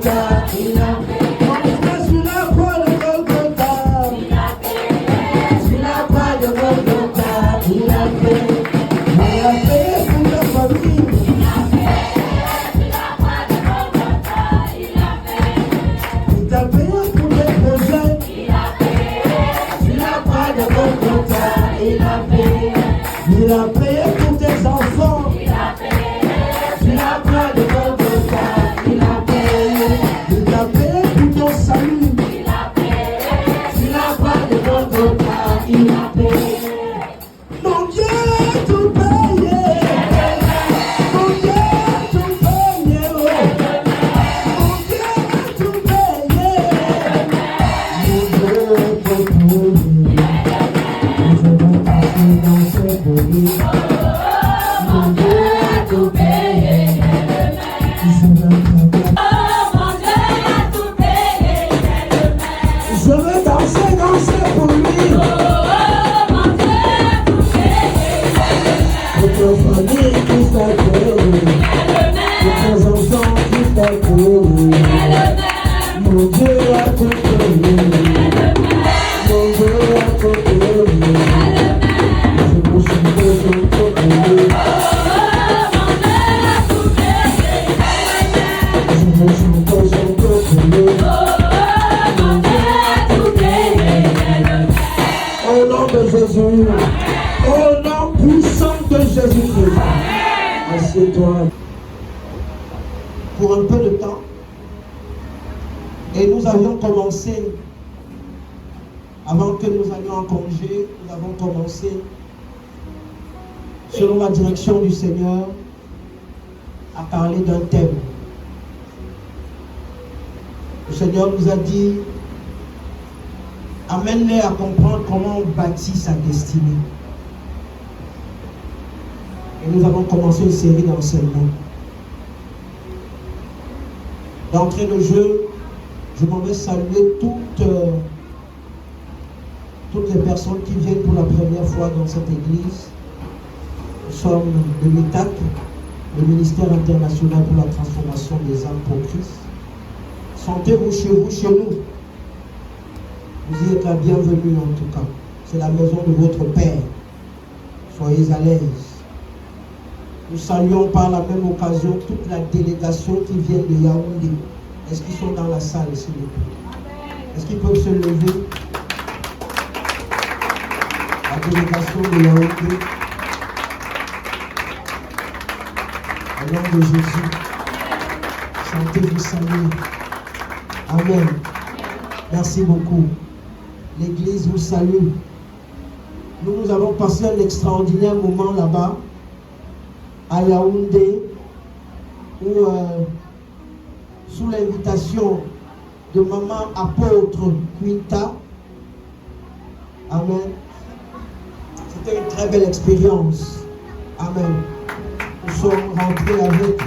Golgotha, il a payé. Mon frère, sur la croix de Golgotha, il a payé. Sur la croix de Golgotha, il a payé. Il a payé pour ta famille. Il a payé sur la croix de Golgotha, il a payé. Il t'a payé pour tes projets. Il a payé sur la croix de Golgotha, il a payé. Il a payé pour tes enfants. Il a payé sur la croix de Golgotha, il a payé. Il a payé pour ton salut. Il a payé sur la croix de Golgotha, il a payé. Mon Dieu a tout payé. Mon Dieu a tout payé. Mon Dieu a tout payé. Mon Dieu a tout payé. Je veux passer dans ce pays. Mon Dieu a tout payé. Je veux Je veux danser, danser pour lui. Votre famille qui fait payer. Votre enfants qui fait payer. Mon Dieu a tout payé. Mon Dieu a tout payé. Je me suis besoin de payer. Je me suis besoin de payer. Au nom de Jésus, au nom puissant de Jésus-Christ, assieds-toi pour un peu de temps. Et nous avions commencé, avant que nous allions en congé, nous avons commencé, selon la direction du Seigneur, à parler d'un thème. Le Seigneur nous a dit, amène-les à comprendre comment on bâtit sa destinée. Et nous avons commencé une série d'enseignements. D'entrée de jeu, je m'en vais saluer toutes les personnes qui viennent pour la première fois dans cette église. Nous sommes le MITAC, le ministère international pour la transformation des âmes pour Christ. Sentez-vous, chez nous. Vous y êtes la bienvenue en tout cas. C'est la maison de votre Père. Soyez à l'aise. Nous saluons par la même occasion toute la délégation qui vient de Yaoundé. Est-ce qu'ils sont dans la salle, s'il vous plaît? Est-ce qu'ils peuvent se lever? La délégation de Yaoundé. Au nom de Jésus. Sentez-vous saluer. Amen. Merci beaucoup. L'Église vous salue. Nous avons passé un extraordinaire moment là-bas, à Yaoundé, où, sous l'invitation de maman apôtre Quinta, amen, c'était une très belle expérience. Amen. Nous sommes rentrés avec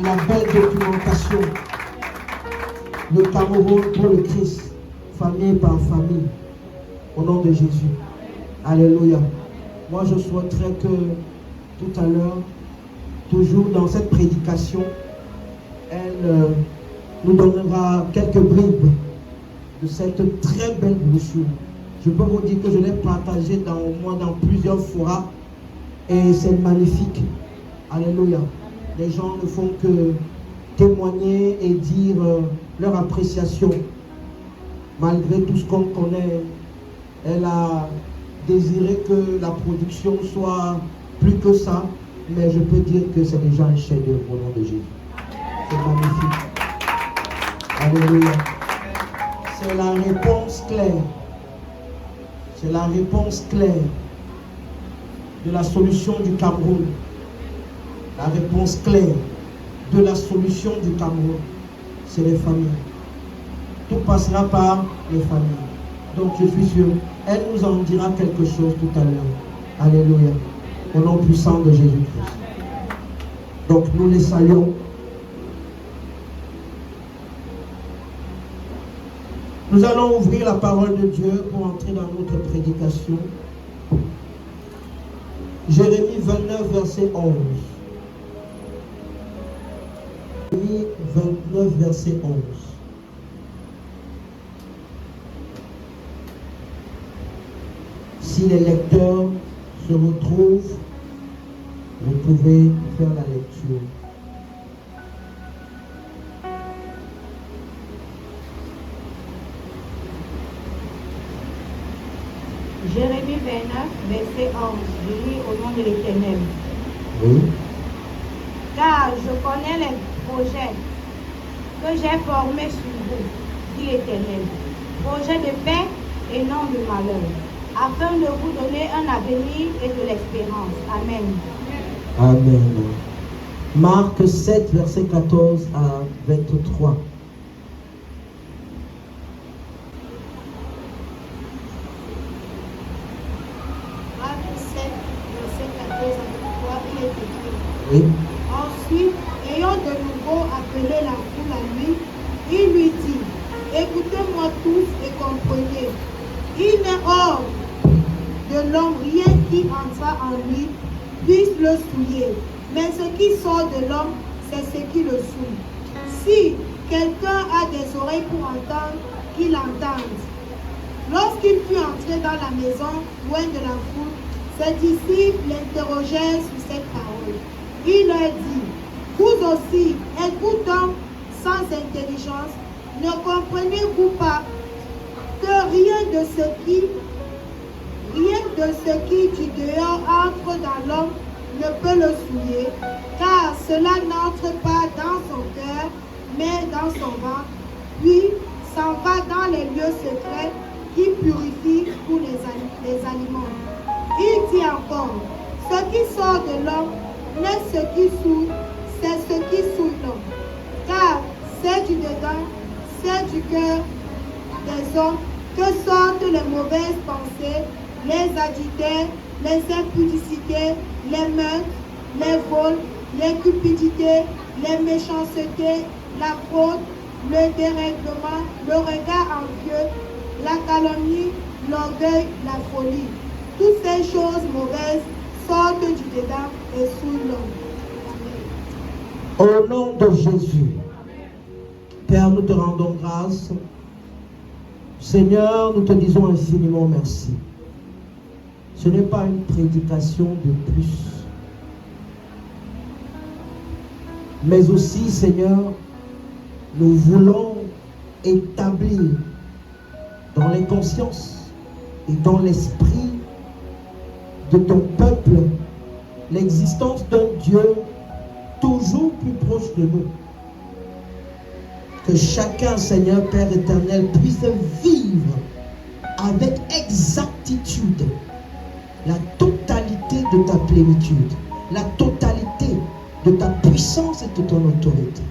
la belle documentation. Le Cameroun pour le Christ, famille par famille, au nom de Jésus. Alléluia. Moi, je souhaiterais que tout à l'heure, toujours dans cette prédication, elle nous donnera quelques bribes de cette très belle brochure. Je peux vous dire que je l'ai partagée dans plusieurs fois et c'est magnifique. Alléluia. Les gens ne font que témoigner et dire leur appréciation. Malgré tout ce qu'on connaît, elle a désiré que la production soit plus que ça, mais je peux dire que c'est déjà un chef-d'œuvre au nom de Jésus. C'est magnifique. Alléluia. C'est la réponse claire. C'est la réponse claire de la solution du Cameroun. La réponse claire de la solution du Cameroun, c'est les familles. Tout passera par les familles. Donc je suis sûr, elle nous en dira quelque chose tout à l'heure. Alléluia. Au nom puissant de Jésus-Christ. Donc nous les saluons. Nous allons ouvrir la parole de Dieu pour entrer dans notre prédication. Jérémie 29, verset 11. Jérémie 29, verset 11. Si les lecteurs se retrouvent, vous pouvez faire la lecture. Jérémie 29, verset 11. Je lis au nom de l'Éternel. Oui. Car je connais les projets que j'ai formés sur vous, dit l'Éternel. Projets de paix et non de malheur, afin de vous donner un avenir et de l'espérance. Amen. Amen. Marc 7, verset 14 à 23. Oui. Ensuite, ayant de nouveau appelé la foule à lui, il lui dit, écoutez-moi tous et comprenez, il n'est hors de l'homme rien qui entra en lui puisse le souiller, mais ce qui sort de l'homme, c'est ce qui le souille. Si quelqu'un a des oreilles pour entendre, qu'il entende. Lorsqu'il fut entré dans la maison, loin de la foule, ses disciples l'interrogèrent sur cette parole. Il leur dit, vous aussi, êtes-vous donc sans intelligence? Ne comprenez-vous pas que rien de ce qui du dehors entre dans l'homme ne peut le souiller, car cela n'entre pas dans son cœur, mais dans son ventre, puis s'en va dans les lieux secrets qui purifient pour les aliments. Il dit encore, ce qui sort de l'homme n'est ce qui souille, c'est ce qui souille l'homme. Car c'est du dedans, c'est du cœur des hommes que sortent les mauvaises pensées, les adultères, les impudicités, les meurtres, les vols, les cupidités, les méchancetés, la fraude, le dérèglement, le regard envieux, la calomnie, l'orgueil, la folie. Toutes ces choses mauvaises sortent du dedans et souillent l'homme. Au nom de Jésus, Père, nous te rendons grâce. Seigneur, nous te disons infiniment merci. Ce n'est pas une prédication de plus, mais aussi, Seigneur, nous voulons établir dans les consciences et dans l'esprit de ton peuple l'existence d'un Dieu toujours plus proche de nous. Que chacun, Seigneur Père éternel, puisse vivre avec exactitude la totalité de ta plénitude, la totalité de ta puissance et de ton autorité.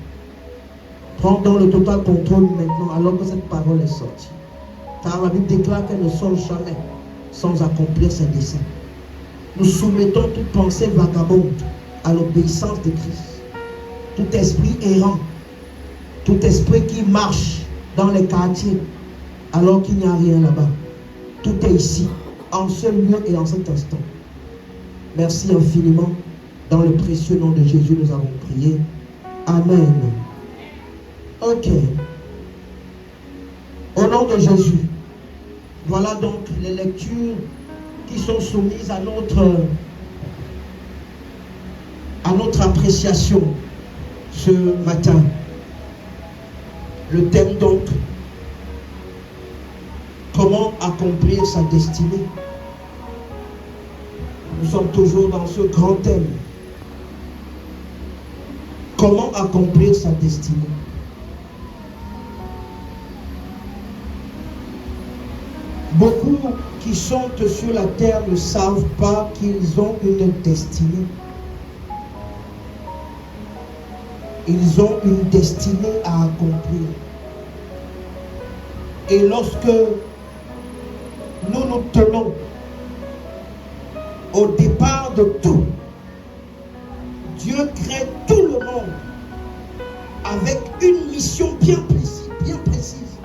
Prends donc le total contrôle maintenant alors que cette parole est sortie. Car la Bible déclare qu'elle ne sort jamais sans accomplir ses desseins. Nous soumettons toute pensée vagabonde à l'obéissance de Christ. Tout esprit errant, tout esprit qui marche dans les quartiers alors qu'il n'y a rien là-bas. Tout est ici, en ce lieu et en cet instant. Merci infiniment. Dans le précieux nom de Jésus, nous avons prié. Amen. Ok. Au nom de Jésus, voilà donc les lectures qui sont soumises à notre appréciation ce matin. Le thème donc, comment accomplir sa destinée. Nous sommes toujours dans ce grand thème. Comment accomplir sa destinée. Beaucoup qui sont sur la terre ne savent pas qu'ils ont une destinée. Ils ont une destinée à accomplir. Et lorsque nous nous tenons au départ de tout, Dieu crée tout le monde avec une mission bien précise.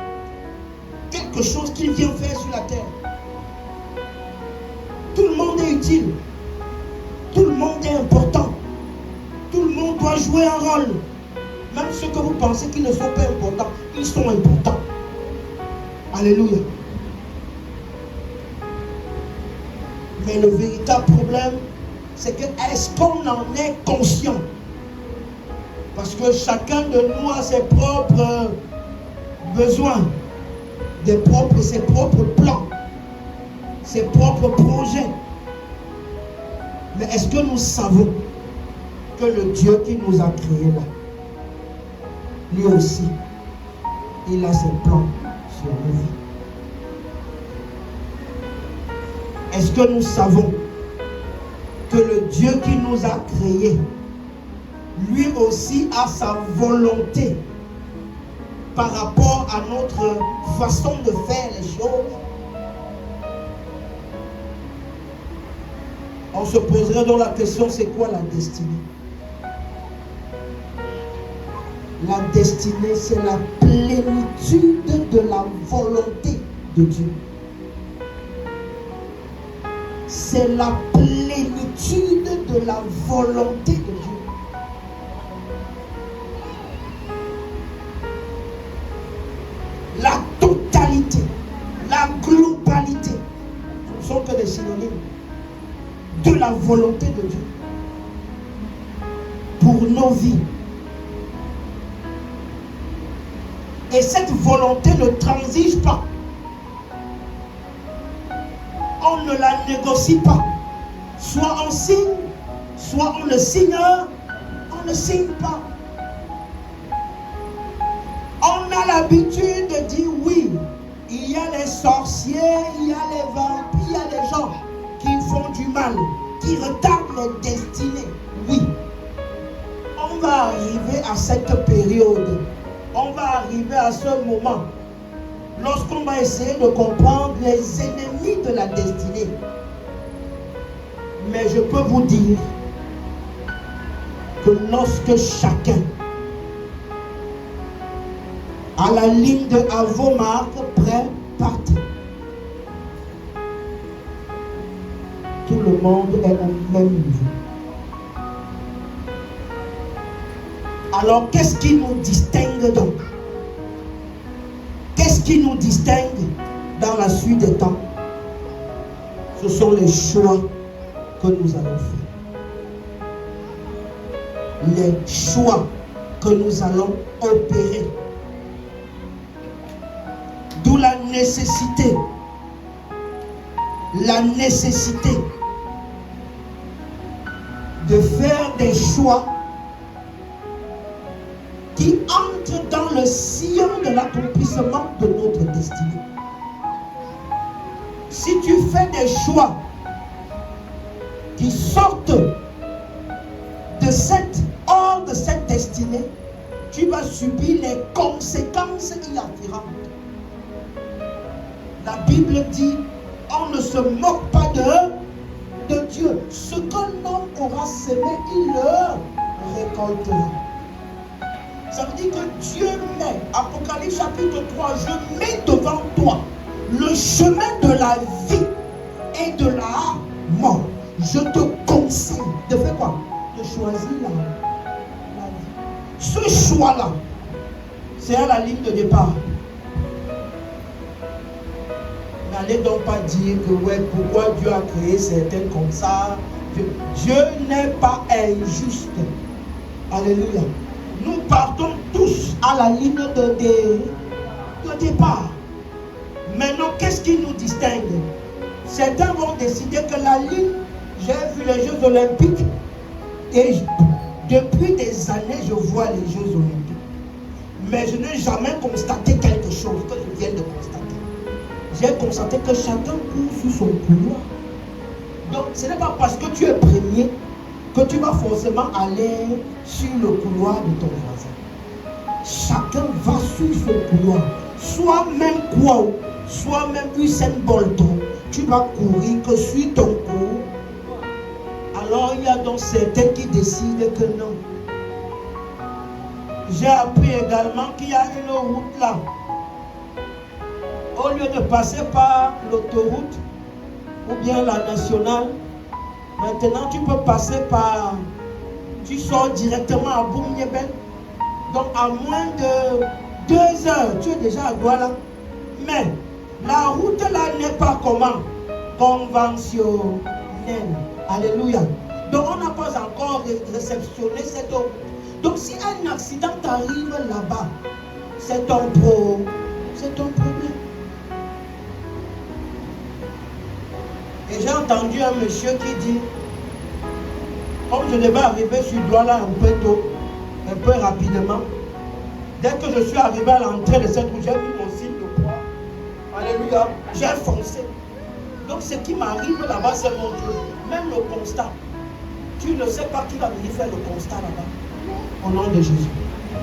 Quelque chose qu'il vient faire sur la terre. Tout le monde est utile. Tout le monde est important. Tout le monde doit jouer un rôle. Même ceux que vous pensez qu'ils ne sont pas importants, ils sont importants. Alléluia. Mais le véritable problème, c'est que est-ce qu'on en est conscient? Parce que chacun de nous a ses propres besoins, ses propres plans, ses propres projets. Mais est-ce que nous savons que le Dieu qui nous a créés là, lui aussi, il a ses plans sur nos vies? Est-ce que nous savons que le Dieu qui nous a créés, lui aussi a sa volonté par rapport à notre façon de faire les choses? On se poserait donc la question, c'est quoi la destinée? La destinée, c'est la plénitude de la volonté de Dieu. C'est la plénitude de la volonté de Dieu. La totalité, la globalité, ce ne sont que des synonymes de la volonté de Dieu pour nos vies. Et cette volonté ne transige pas. On ne la négocie pas. Soit on signe, soit on ne signe, on ne signe pas. On a l'habitude de dire oui, il y a les sorciers, il y a les vampires, il y a les gens qui font du mal, qui retardent les destinées. Oui, on va arriver à cette période, on va arriver à ce moment, lorsqu'on va essayer de comprendre les ennemis de la destinée. Mais je peux vous dire que lorsque chacun, à la ligne de à vos marques, prêt, parti, tout le monde est au même niveau. Alors qu'est-ce qui nous distingue donc? Qu'est-ce qui nous distingue dans la suite des temps? Ce sont les choix que nous allons faire. Les choix que nous allons opérer. D'où la nécessité de faire des choix qui entrent dans le sillon de l'accomplissement de notre destinée. Si tu fais des choix qui sortent hors de cette destinée, tu vas subir les conséquences y afférentes. La Bible dit, on ne se moque pas de Dieu. Ce qu'un homme aura semé, il le récoltera. Ça veut dire que Dieu met, Apocalypse chapitre 3, je mets devant toi le chemin de la vie et de la mort. Je te conseille de faire quoi? De choisir la vie. Ce choix-là, c'est à la ligne de départ. N'allez donc pas dire que ouais, pourquoi Dieu a créé certains comme ça. Dieu n'est pas injuste. Alléluia. Nous partons tous à la ligne de départ. Maintenant, qu'est-ce qui nous distingue? Certains vont décider que la ligne, j'ai vu les Jeux Olympiques et depuis des années, je vois les Jeux Olympiques. Mais je n'ai jamais constaté quelque chose que je viens de constater. J'ai constaté que chacun court sur son couloir. Donc, ce n'est pas parce que tu es premier que tu vas forcément aller sur le couloir de ton voisin. Chacun va sur son couloir. Soit même quoi, soit même Usain Bolt, tu vas courir que sur ton cours. Alors, il y a donc certains qui décident que non. J'ai appris également qu'il y a une route là. Au lieu de passer par l'autoroute ou bien la nationale, maintenant tu peux passer par... Tu sors directement à Boum-Niébel Donc à moins de 2 heures, tu es déjà à Douala. Mais la route là n'est pas comment? Conventionnelle. Alléluia. Donc on n'a pas encore réceptionné cette eau. Donc si un accident t'arrive là-bas, c'est ton problème. Et j'ai entendu un monsieur qui dit, comme je devais arriver sur Douala un peu tôt, un peu rapidement, dès que je suis arrivé à l'entrée de cette route, j'ai vu mon signe de croix. Alléluia, j'ai foncé. Donc ce qui m'arrive là-bas, c'est mon Dieu. Même le constat. Tu ne sais pas qui va venir faire le constat là-bas. Au nom de Jésus.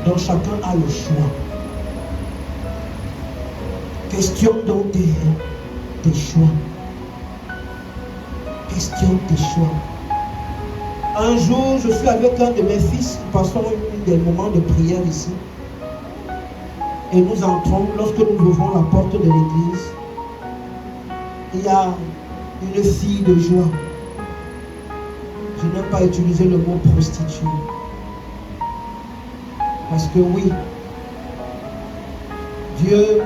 Donc chacun a le choix. Question donc des choix. Question des choix. Un jour, je suis avec un de mes fils, nous passons des moments de prière ici. Et nous entrons, lorsque nous ouvrons la porte de l'église, il y a une fille de joie. Je n'aime pas utiliser le mot prostituée. Parce que oui, Dieu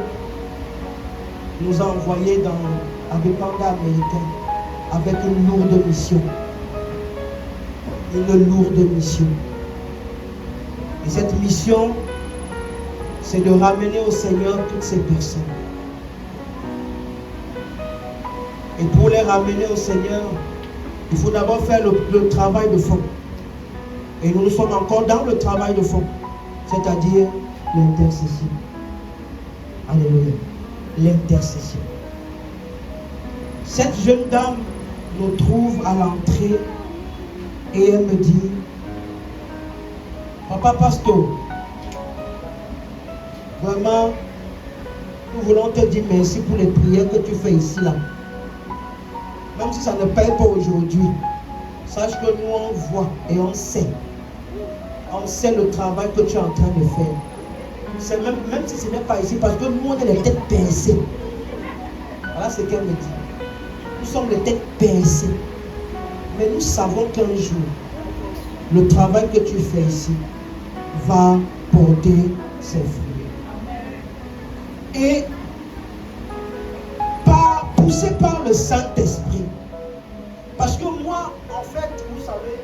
nous a envoyés avec un gars américain, avec une lourde mission. Une lourde mission. Et cette mission, c'est de ramener au Seigneur toutes ces personnes. Et pour les ramener au Seigneur, il faut d'abord faire le travail de fond. Et nous sommes encore dans le travail de fond, c'est-à-dire l'intercession. Alléluia. L'intercession. Cette jeune dame nous trouve à l'entrée et elle me dit, Papa Pasteur, vraiment, nous voulons te dire merci pour les prières que tu fais ici là. Même si ça ne paye pas aujourd'hui, sache que nous on voit et on sait. On sait le travail que tu es en train de faire. C'est même si ce n'est pas ici, parce que nous on est les têtes pincées. Voilà ce qu'elle me dit. Nous sommes les têtes pincées. Mais nous savons qu'un jour, le travail que tu fais ici va porter ses fruits. Et poussé par le Saint-Esprit. Parce que moi, en fait, vous savez,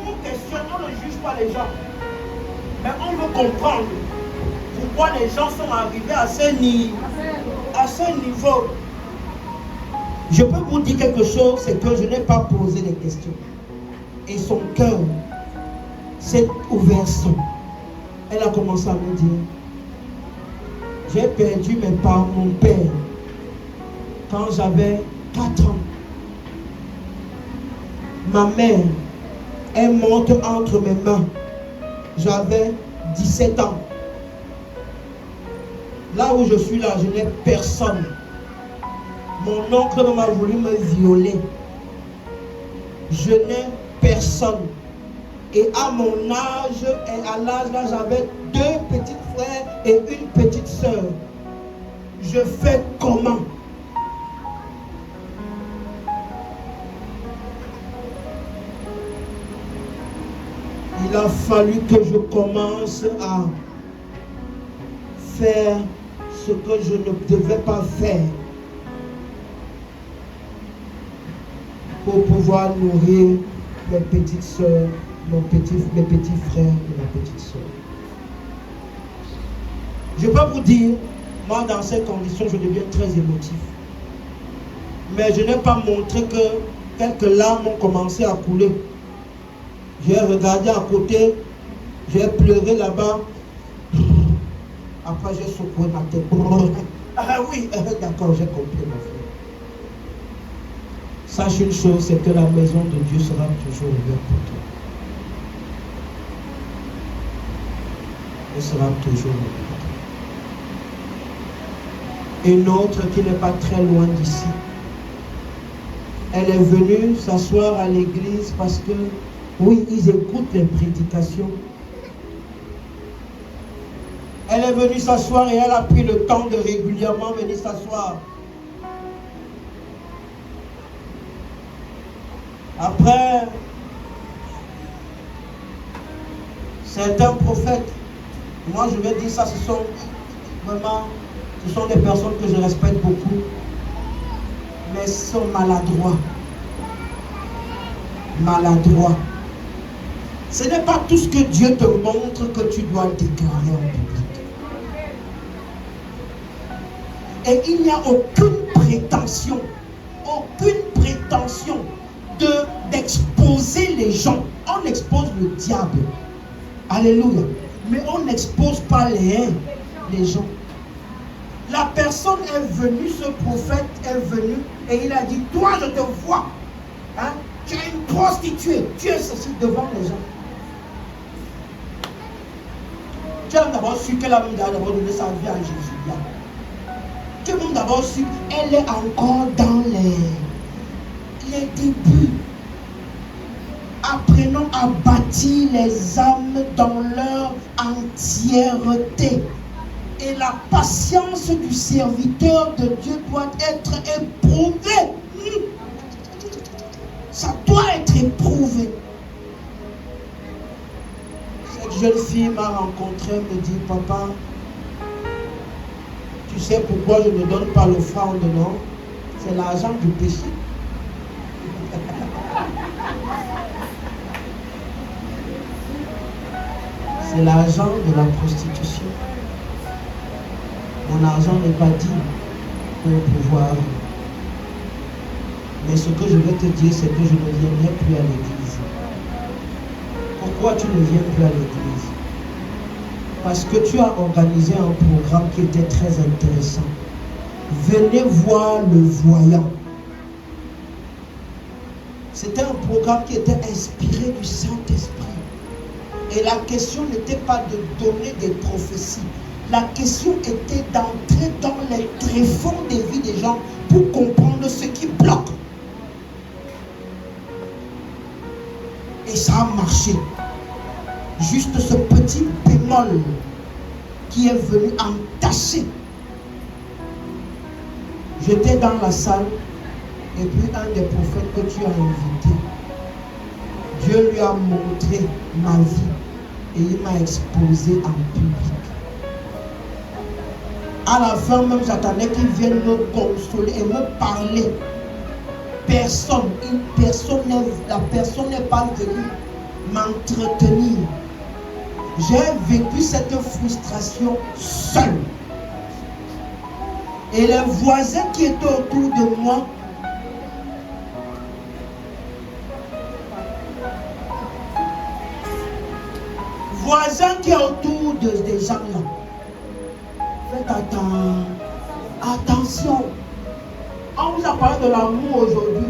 nous questionnons, on ne juge pas les gens. Mais on veut comprendre pourquoi les gens sont arrivés à ce niveau. Je peux vous dire quelque chose, c'est que je n'ai pas posé des questions. Et son cœur s'est ouvert. Elle a commencé à me dire, j'ai perdu mes parents, mon père, quand j'avais 4 ans. Ma mère est morte entre mes mains. J'avais 17 ans. Là où je suis là, je n'ai personne. Mon oncle m'a voulu me violer. Je n'ai personne. Et à mon âge, et à l'âge là, j'avais 2 petits frères et une petite soeur. Je fais comment? Il a fallu que je commence à faire ce que je ne devais pas faire pour pouvoir nourrir mes petites soeurs, mes petits frères et ma petite soeur. Je peux vous dire, moi dans ces conditions, je deviens très émotif. Mais je n'ai pas montré que quelques larmes ont commencé à couler. J'ai regardé à côté, j'ai pleuré là-bas. Après, j'ai secoué ma tête. Ah oui, d'accord, j'ai compris, ma frère. Sache une chose, c'est que la maison de Dieu sera toujours ouverte pour toi. Elle sera toujours ouverte pour toi. Une autre qui n'est pas très loin d'ici. Elle est venue s'asseoir à l'église parce que oui, ils écoutent les prédications. Elle est venue s'asseoir et elle a pris le temps de régulièrement venir s'asseoir. Après Certains prophètes, moi je vais dire ça, ce sont des personnes que je respecte beaucoup, mais sont maladroits. Maladroits. Ce n'est pas tout ce que Dieu te montre que tu dois déclarer en public. Et il n'y a aucune prétention d'exposer les gens. On expose le diable. Alléluia. Mais on n'expose pas les gens. La personne est venue, ce prophète est venu et il a dit, toi je te vois, hein, tu es une prostituée, tu es ceci devant les gens. Tu as d'abord su qu'elle a d'abord donné sa vie à Jésus. Là. Tu as même d'abord su qu'elle est encore dans les débuts. Apprenons à bâtir les âmes dans leur entièreté. Et la patience du serviteur de Dieu doit être éprouvée. Ça doit être éprouvé. Cette jeune fille m'a rencontré, me dit, papa, tu sais pourquoi je ne donne pas l'offrande, non? C'est l'argent du péché. C'est l'argent de la prostitution. Mon argent n'est pas digne pour pouvoir. Mais ce que je vais te dire, c'est que je ne viendrai plus à l'église. Pourquoi tu ne viens plus à l'église? Parce que tu as organisé un programme qui était très intéressant. Venez voir le voyant. C'était un programme qui était inspiré du Saint-Esprit. Et la question n'était pas de donner des prophéties. La question était d'entrer dans les tréfonds des vies des gens pour comprendre ce qui bloque. Et ça a marché. Juste ce petit bémol qui est venu entacher. J'étais dans la salle et puis un des prophètes que tu as invité, Dieu lui a montré ma vie et il m'a exposé en public. À la fin même, j'attendais qu'il vienne me consoler et me parler. La personne n'est pas venue m'entretenir. J'ai vécu cette frustration seul. Et les voisins qui étaient autour de moi, des gens là, faites attention. On vous a parlé de l'amour aujourd'hui.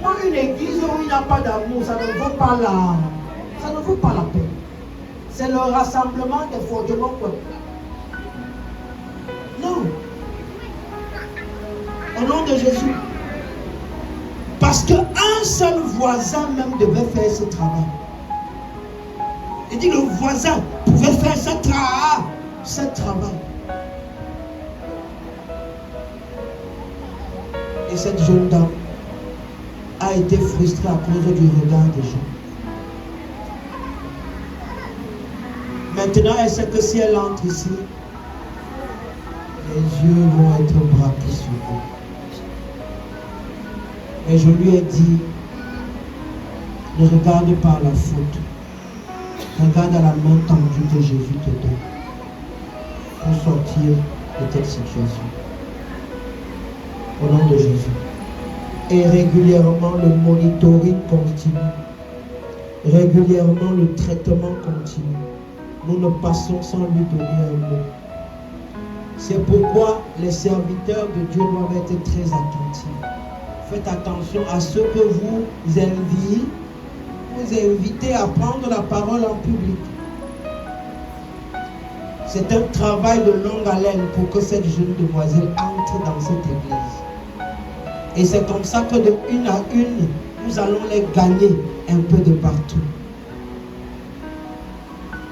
Moi, une église où il n'y a pas d'amour, ça ne vaut pas la peine. C'est le rassemblement des forgements. Non. Au nom de Jésus. Parce qu'un seul voisin même devait faire ce travail. Il dit le voisin pouvait faire ce travail. Et cette jeune dame a été frustrée à cause du regard des gens. Maintenant, elle sait que si elle entre ici, les yeux vont être braqués sur elle. Et je lui ai dit, ne regarde pas la faute. Regarde à la main tendue que Jésus te donne pour sortir de cette situation. Au nom de Jésus. Et régulièrement, le monitoring continue. Régulièrement, le traitement continue. Nous ne passons sans lui donner un mot. C'est pourquoi les serviteurs de Dieu doivent être très attentifs. Faites attention à ceux que vous invitez à prendre la parole en public. C'est un travail de longue haleine pour que cette jeune demoiselle entre dans cette église. Et c'est comme ça que de une à une, nous allons les gagner un peu de partout.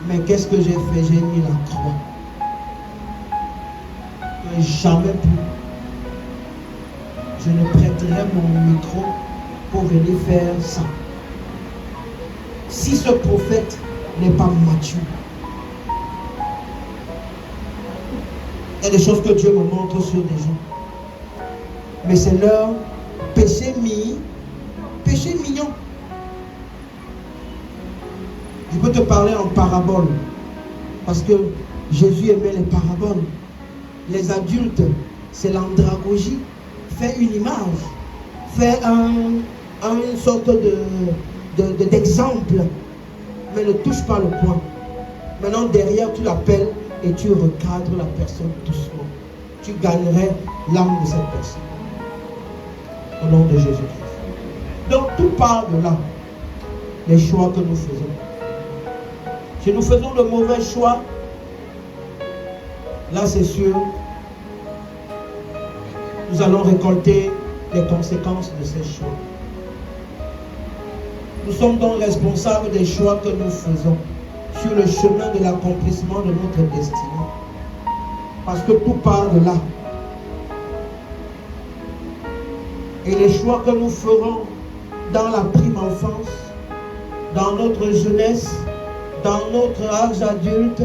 Mais qu'est-ce que j'ai fait? J'ai mis la croix. Que jamais plus je ne prêterai mon micro pour venir faire ça. Si ce prophète n'est pas mature. Il y a des choses que Dieu me montre sur des gens. Mais c'est leur péché mignon. Je peux te parler en parabole. Parce que Jésus aimait les paraboles. Les adultes, c'est l'andragogie. Fais une image. Fais une sorte d'exemple. Mais ne touche pas le point. Maintenant, derrière, tu l'appelles et tu recadres la personne doucement. Tu gagnerais l'âme de cette personne. Au nom de Jésus-Christ. Donc, tout part de là. Les choix que nous faisons. Si nous faisons de mauvais choix, là c'est sûr, nous allons récolter les conséquences de ces choix. Nous sommes donc responsables des choix que nous faisons sur le chemin de l'accomplissement de notre destinée. Parce que tout part de là. Et les choix que nous ferons dans la prime enfance, dans notre jeunesse, dans notre âge adulte,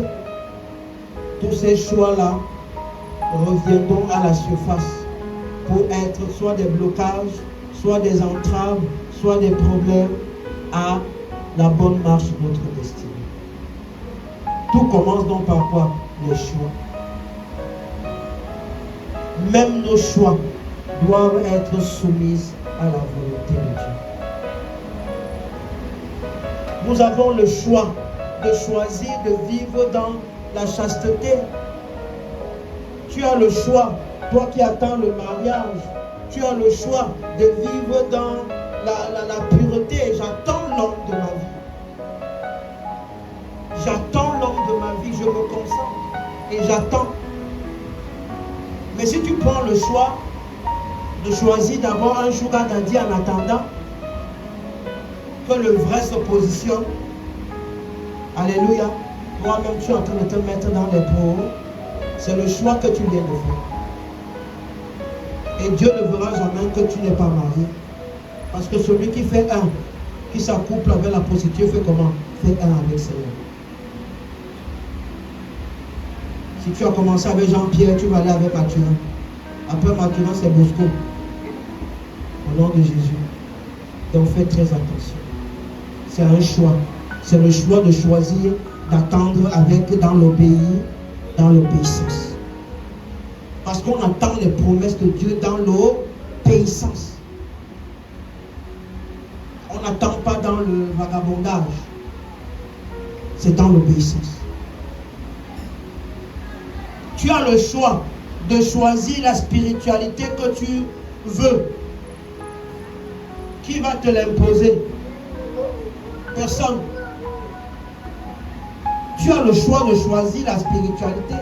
tous ces choix-là reviendront à la surface pour être soit des blocages, soit des entraves, soit des problèmes à la bonne marche de notre destinée. Tout commence donc par quoi? Les choix. Même nos choix doivent être soumis à la volonté de Dieu. Nous avons le choix de choisir de vivre dans la chasteté. Tu as le choix, toi qui attends le mariage, tu as le choix de vivre dans la pureté. J'attends l'homme de ma vie. J'attends l'homme de ma vie, je me concentre et j'attends. Mais si tu prends le choix de choisir d'abord un sugar daddy en attendant que le vrai se positionne, alléluia, toi-même tu es en train de te mettre dans les pros, c'est le choix que tu viens de faire. Et Dieu ne verra jamais que tu n'es pas marié. Parce que celui qui fait un, qui s'accouple avec la prostituée, fait comment? Fait un avec Seigneur. Si tu as commencé avec Jean-Pierre, tu vas aller avec Mathurin. Après Mathurin, c'est Bosco. Au nom de Jésus. Donc faites très attention. C'est un choix. C'est le choix de choisir d'attendre dans l'obéissance. Parce qu'on attend les promesses de Dieu dans l'obéissance. On n'attend pas dans le vagabondage. C'est dans l'obéissance. Tu as le choix de choisir la spiritualité que tu veux. Qui va te l'imposer? Personne. Tu as le choix de choisir la spiritualité.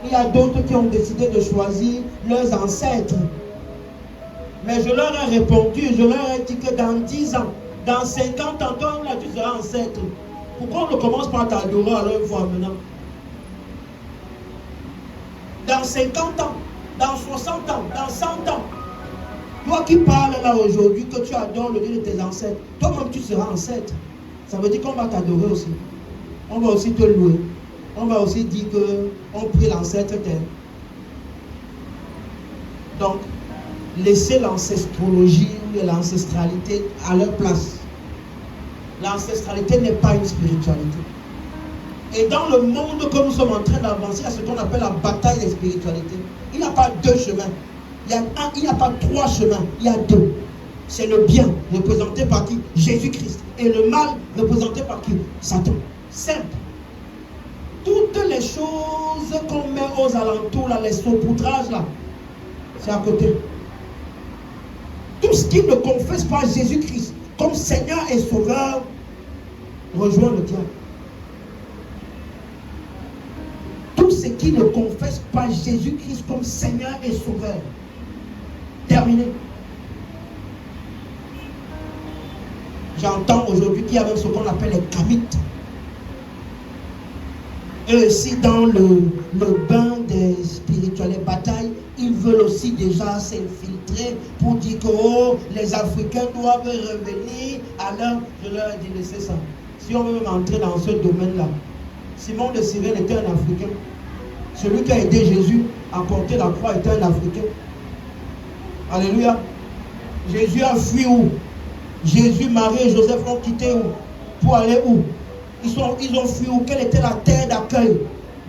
Il y a d'autres qui ont décidé de choisir leurs ancêtres. Mais je leur ai répondu, je leur ai dit que dans 10 ans, dans 50 ans, toi là tu seras ancêtre. Pourquoi on ne commence pas à t'adorer à leur voix maintenant? Dans 50 ans, dans 60 ans, dans 100 ans, toi qui parles là aujourd'hui, que tu adores le Dieu de tes ancêtres, toi-même tu seras ancêtre. Ça veut dire qu'on va t'adorer aussi. On va aussi te louer. On va aussi dire qu'on prie l'ancêtre tel. Donc, laissez l'ancestrologie ou l'ancestralité à leur place. L'ancestralité n'est pas une spiritualité. Et dans le monde que nous sommes en train d'avancer, il y a ce qu'on appelle la bataille des spiritualités. Il n'y a pas 2 chemins. Il n'y a pas 3 chemins. Il y a 2. C'est le bien, représenté par qui? Jésus-Christ. Et le mal, représenté par qui? Satan. Simple. Toutes les choses qu'on met aux alentours, là, les saupoudrages, là, c'est à côté. Tout ce qui ne confesse pas Jésus-Christ comme Seigneur et Sauveur rejoint le diable. Tout ce qui ne confesse pas Jésus-Christ comme Seigneur et Sauveur. Terminé. J'entends aujourd'hui qu'il y a même ce qu'on appelle les kamites. Eux aussi, dans le bain des spirituelles batailles, ils veulent aussi déjà s'infiltrer pour dire que les Africains doivent revenir à leur... Je leur ai dit, laissez ça. Si on veut même entrer dans ce domaine-là, Simon de Cyrène était un Africain. Celui qui a aidé Jésus à porter la croix était un Africain. Alléluia. Jésus a fui où? Jésus, Marie et Joseph ont quitté où? Pour aller où? Ils ont fui où? Quelle était la terre d'accueil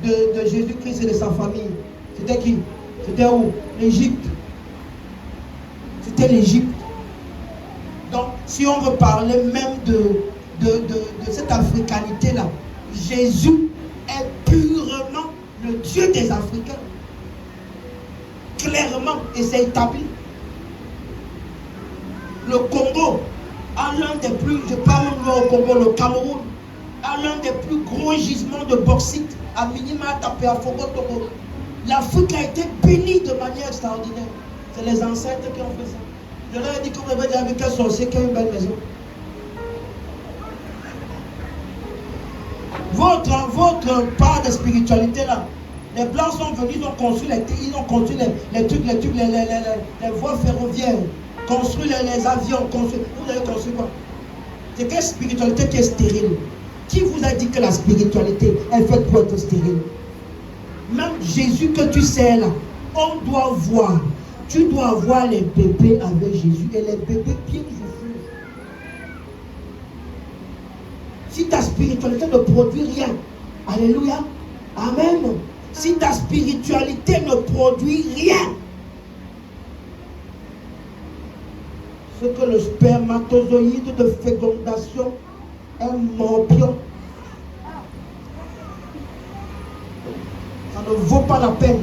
de Jésus-Christ et de sa famille? C'était qui? C'était où? L'Égypte. C'était l'Égypte. Donc, si on veut parler même de cette africanité-là, Jésus est purement le Dieu des Africains. Clairement, et c'est établi. Le Congo a l'un des plus, je parle même au Congo, le Cameroun a l'un des plus gros gisements de bauxite à minima tapé à Fogo-Togo. L'Afrique a été bénie de manière extraordinaire. C'est les ancêtres qui ont fait ça. Je leur ai dit que vous avez déjà vu quel sorcier qui a une belle maison. Votre part de spiritualité là, les Blancs sont venus, ils ont construit les voies ferroviaires, construit les avions, vous avez construit quoi? C'est quelle spiritualité qui est stérile? Qui vous a dit que la spiritualité est faite pour être stérile? Même Jésus que tu sais là, on doit voir. Tu dois voir les bébés avec Jésus et les bébés bien Jésus. Si ta spiritualité ne produit rien, alléluia, amen. Si ta spiritualité ne produit rien, ce que le spermatozoïde de fécondation est morpion, ça ne vaut pas la peine.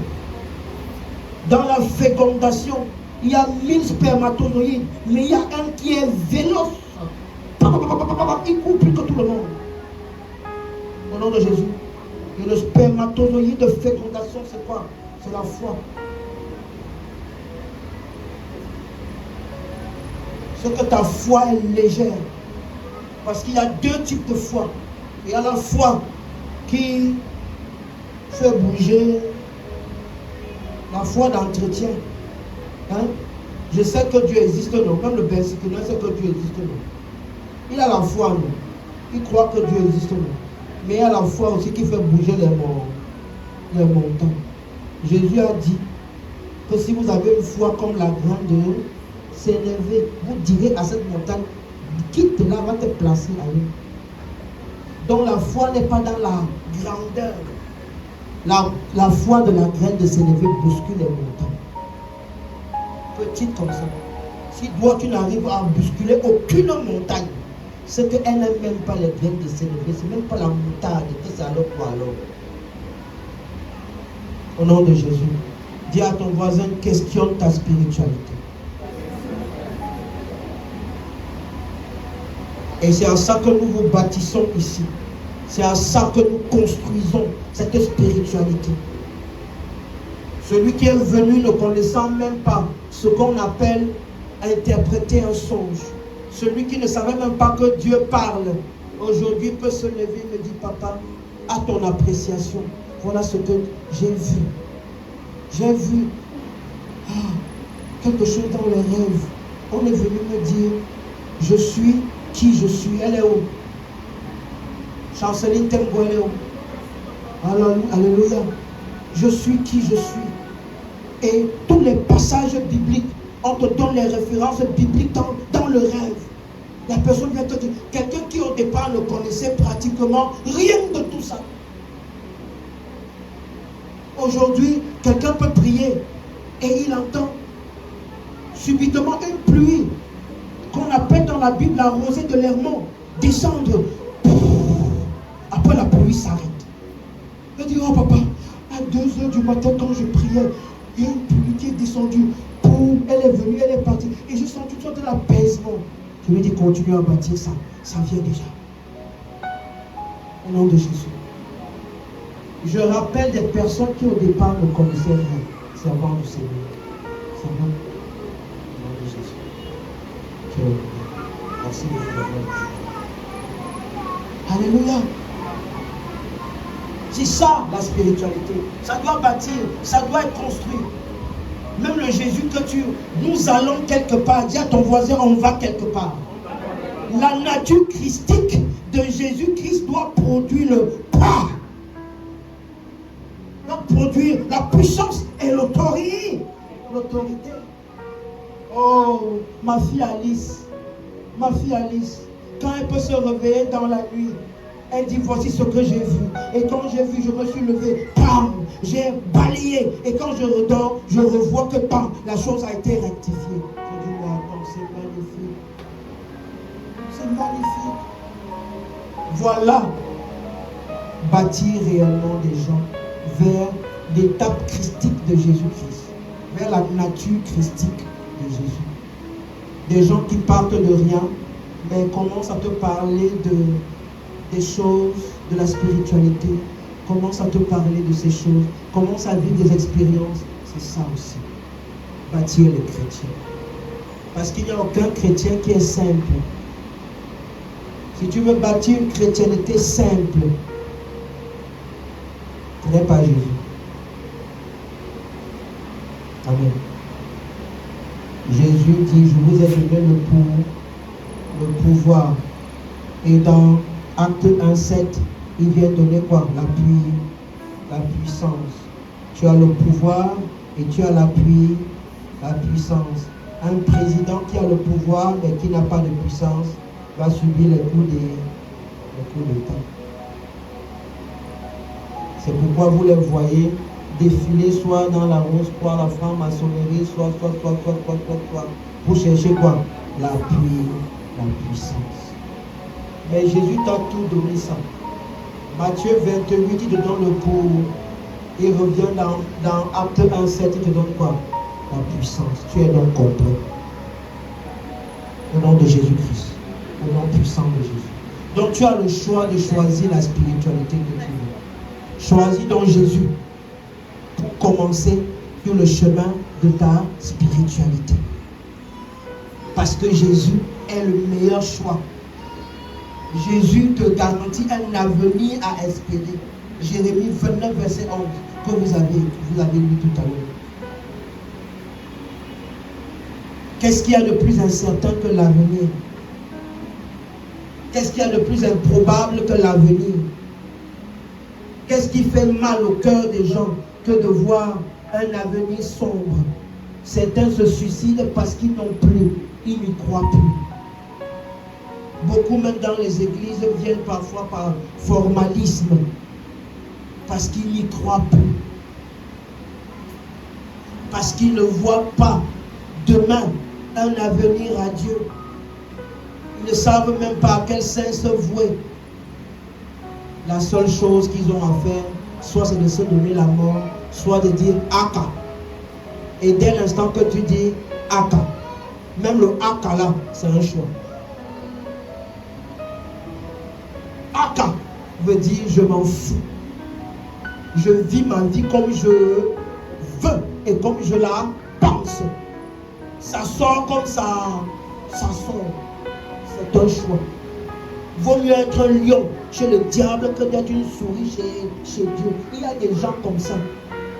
Dans la fécondation, il y a 1000 spermatozoïdes, mais il y a un qui est véloce. Il court plus que tout le monde. Au nom de Jésus. Et le spermatozoïde de fécondation, c'est quoi? C'est la foi. C'est que ta foi est légère. Parce qu'il y a deux types de foi. Il y a la foi qui fait bouger, la foi d'entretien. Hein? Je sais que Dieu existe, non? Même le persécuteur sait que Dieu existe, non? Il a la foi, non? Il croit que Dieu existe, non? Mais il y a la foi aussi qui fait bouger les montagnes. Jésus a dit que si vous avez une foi comme la grande, s'élever, vous direz à cette montagne, quitte là, va te placer ailleurs. Donc la foi n'est pas dans la grandeur. La foi de la graine de s'élever bouscule les montagnes. Petite comme ça. Si toi tu n'arrives à bousculer aucune montagne, c'est qu'elle n'aime même pas les graines de s'élever, c'est même pas la moutarde que c'est alors pour alors. Au nom de Jésus, dis à ton voisin, questionne ta spiritualité. Et c'est à ça que nous vous bâtissons ici. C'est à ça que nous construisons cette spiritualité. Celui qui est venu ne connaissant même pas ce qu'on appelle interpréter un songe. Celui qui ne savait même pas que Dieu parle, aujourd'hui peut se lever et me dire, papa, à ton appréciation, voilà ce que j'ai vu. J'ai vu quelque chose dans les rêves. On est venu me dire, je suis qui je suis. Elle est où? Chanceline Tembo, elle est où? Alléluia. Je suis qui je suis. Et tous les passages bibliques, on te donne les références bibliques dans le rêve. La personne vient te dire, quelqu'un qui au départ ne connaissait pratiquement rien de tout ça. Aujourd'hui, quelqu'un peut prier et il entend subitement une pluie qu'on appelle dans la Bible la rosée de l'Hermon descendre. Après la pluie s'arrête. Il dit, oh papa, à 2h du matin quand je priais, il y a une pluie qui est descendue. Elle est venue, elle est partie. Et j'ai senti tout de l'apaisement. Je lui ai dit, continue à bâtir ça. Ça vient déjà. Au nom de Jésus. Je rappelle des personnes qui au départ ne connaissaient rien. Servant du Seigneur. Servant. Au nom de Jésus. Merci de vous. Alléluia. C'est ça la spiritualité. Ça doit bâtir, ça doit être construit. Même le Jésus que nous allons quelque part, dis à ton voisin, on va quelque part. La nature christique de Jésus-Christ doit produire le pas. Doit produire la puissance et l'autorité. Oh, ma fille Alice, quand elle peut se réveiller dans la nuit, elle dit voici ce que j'ai vu. Et quand j'ai vu, je me suis levé, bam, j'ai balayé. Et quand je redors, je revois que bam, la chose a été rectifiée. Je dis, mais attends, c'est magnifique. C'est magnifique. Voilà, bâtir réellement des gens vers l'étape christique de Jésus-Christ, vers la nature christique de Jésus. Des gens qui partent de rien, mais commencent à te parler des choses, de la spiritualité, commencent à te parler de ces choses, commencent à vivre des expériences. C'est ça aussi, bâtir les chrétiens. Parce qu'il n'y a aucun chrétien qui est simple. Si tu veux bâtir une chrétienté simple, ce n'est pas Jésus. Amen. Jésus dit, je vous ai donné le pouvoir. Et dans Acte 1,7, il vient donner quoi? L'appui, la puissance. Tu as le pouvoir et tu as l'appui, la puissance. Un président qui a le pouvoir mais qui n'a pas de puissance va subir les coups d'État. C'est pourquoi vous les voyez défiler soit dans la rose, soit la franc-maçonnerie, soit, pour chercher quoi? L'appui, la puissance. Mais Jésus t'a tout donné ça. Matthieu 28, il te donne le pouvoir. Il revient dans Acte 1,7, il te donne quoi? La puissance. Tu es donc complet. Au nom de Jésus-Christ. Au nom puissant de Jésus. Donc tu as le choix de choisir la spiritualité que tu veux. Choisis donc Jésus pour commencer sur le chemin de ta spiritualité. Parce que Jésus est le meilleur choix. Jésus te garantit un avenir à espérer. Jérémie 29, verset 11, que vous avez lu tout à l'heure. Qu'est-ce qu'il y a de plus incertain que l'avenir? Qu'est-ce qu'il y a de plus improbable que l'avenir? Qu'est-ce qui fait mal au cœur des gens que de voir un avenir sombre? Certains se suicident parce qu'ils n'ont plus, ils n'y croient plus. Beaucoup même dans les églises viennent parfois par formalisme, parce qu'ils n'y croient plus. Parce qu'ils ne voient pas demain un avenir à Dieu. Ils ne savent même pas à quel saint se vouer. La seule chose qu'ils ont à faire, soit c'est de se donner la mort, soit de dire Aka. Et dès l'instant que tu dis Aka, même le Aka là, c'est un choix. Aka veut dire je m'en fous. Je vis ma vie comme je veux et comme je la pense. Ça sort comme ça sort. C'est un choix. Vaut mieux être un lion chez le diable que d'être une souris chez Dieu. Il y a des gens comme ça.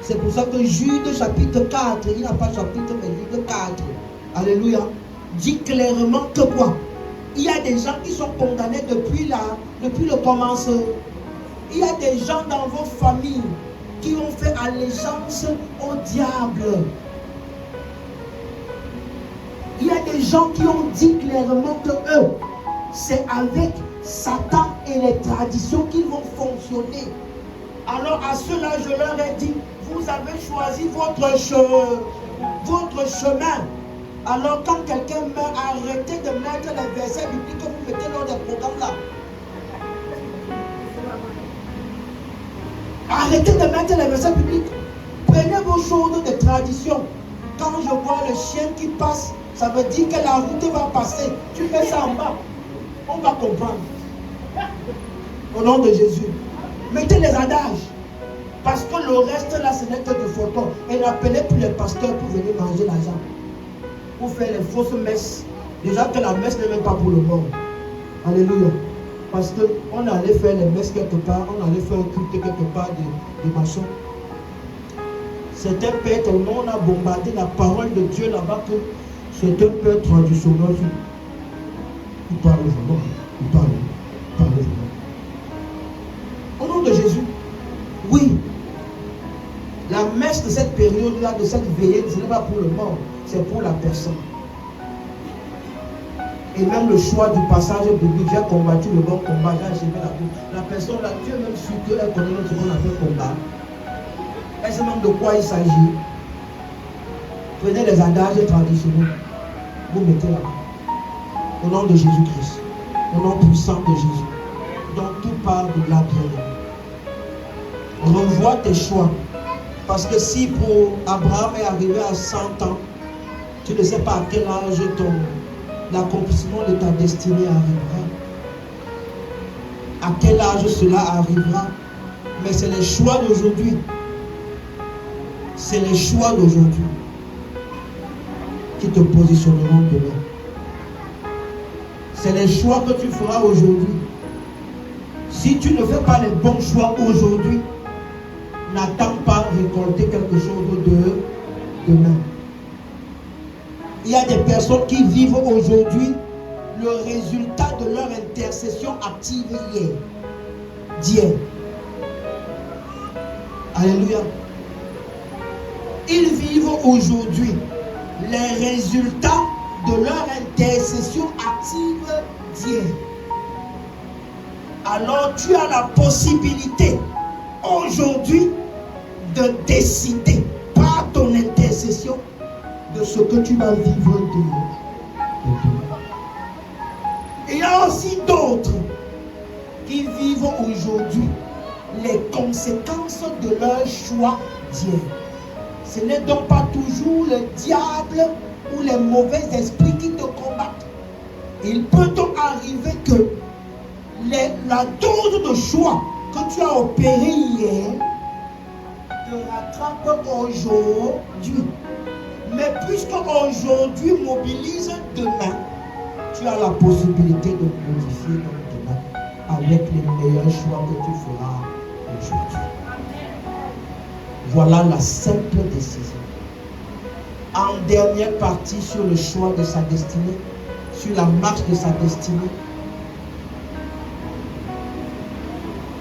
C'est pour ça que Jude chapitre 4, il n'y a pas chapitre mais Jude 4. Alléluia. Dit clairement que quoi? Il y a des gens qui sont condamnés depuis le commencement. Il y a des gens dans vos familles qui ont fait allégeance au diable. Il y a des gens qui ont dit clairement que eux, c'est avec Satan et les traditions qu'ils vont fonctionner. Alors à ceux-là, je leur ai dit, vous avez choisi votre chemin. Alors quand quelqu'un meurt, arrêtez de mettre les versets bibliques que vous mettez dans des programmes là. Arrêtez de mettre les versets bibliques. Prenez vos choses de tradition. Quand je vois le chien qui passe, ça veut dire que la route va passer. Tu fais ça en bas. On va comprendre. Au nom de Jésus. Mettez les adages. Parce que le reste là, ce n'est que du photo. Et n'appelez plus les pasteurs pour venir manger l'argent. Pour faire les fausses messes. Déjà que la messe n'est même pas pour le mort. Alléluia. Parce qu'on allait faire les messes quelque part, on allait faire un culte quelque part des machins. C'est un père tellement on a bombardé la parole de Dieu là-bas que c'est un père traditionnel. Il parle vraiment. Il parle vraiment. La messe de cette période-là, de cette veillée, ce n'est pas pour le mort, c'est pour la personne. Et même le choix du passage biblique, j'ai combattu le bon combat, j'ai achevé la boue. La personne là, Dieu même sûr qu'elle connaît ce qu'on appelle combat. Elle sait même de quoi il s'agit. Prenez les adages traditionnels, vous mettez là. Au nom de Jésus-Christ, au nom puissant de Jésus. Donc tout part de la bien-aimée. Revois tes choix. Parce que si pour Abraham est arrivé à 100 ans, tu ne sais pas à quel âge l'accomplissement de ta destinée arrivera. À quel âge cela arrivera. Mais c'est les choix d'aujourd'hui. C'est les choix d'aujourd'hui qui te positionneront demain. C'est les choix que tu feras aujourd'hui. Si tu ne fais pas les bons choix aujourd'hui, n'attends pas récolter quelque chose de demain. Il y a des personnes qui vivent aujourd'hui le résultat de leur intercession active d'hier. Alléluia. Ils vivent aujourd'hui les résultats de leur intercession active d'hier. Alors tu as la possibilité aujourd'hui de décider par ton intercession de ce que tu vas vivre demain. Il y a aussi d'autres qui vivent aujourd'hui les conséquences de leur choix d'hier. Ce n'est donc pas toujours le diable ou les mauvais esprits qui te combattent. Il peut donc arriver que la dose de choix que tu as opéré hier te rattrape aujourd'hui. Mais puisque aujourd'hui mobilise demain, tu as la possibilité de modifier ton demain avec les meilleurs choix que tu feras aujourd'hui. Voilà la simple décision. En dernière partie sur le choix de sa destinée, sur la marche de sa destinée,